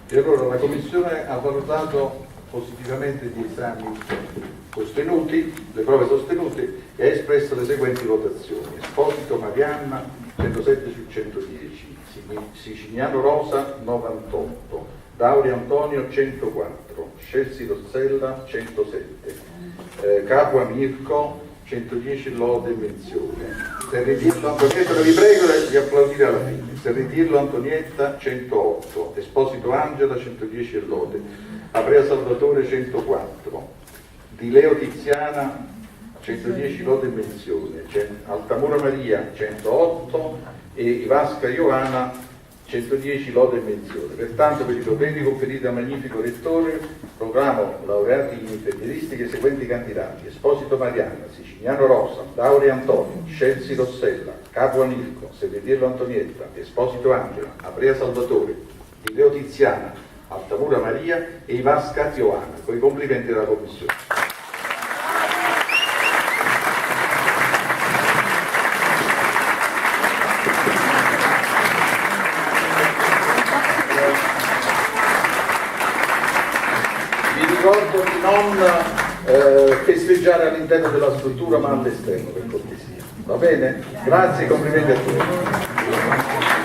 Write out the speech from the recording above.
E allora la Commissione ha valutato positivamente gli esami sostenuti, le prove sostenute, e ha espresso le seguenti votazioni: Esposito Marianna 107 su 110, Siciliano Rosa 98, Dauri Antonio 104, Scelsi Rossella 107, Capua Mirko 110 lode e menzione, Serritirlo, vi prego di applaudire alla fine, Serritirlo Antonietta 108, Esposito Angela 110 lode, Aprea Salvatore 104, Di Leo Tiziana 110 lode e menzione, Altamura Maria 108 e Ivasca Ioana 110 lode e menzione. Pertanto, per i doveri conferiti dal magnifico Rettore, proclamo laureati in infermieristica i seguenti candidati: Esposito Marianna, Siciliano Rosa, Dauri Antonio, Scelsi Rossella, Capua Mirko, Segretiello Antonietta, Esposito Angela, Aprea Salvatore, Di Leo Tiziana, Altamura Maria e Ivasca Ioana. Con i complimenti della Commissione. Ricordo di non festeggiare all'interno della struttura ma all'esterno, per cortesia. Va bene? Grazie e complimenti a tutti.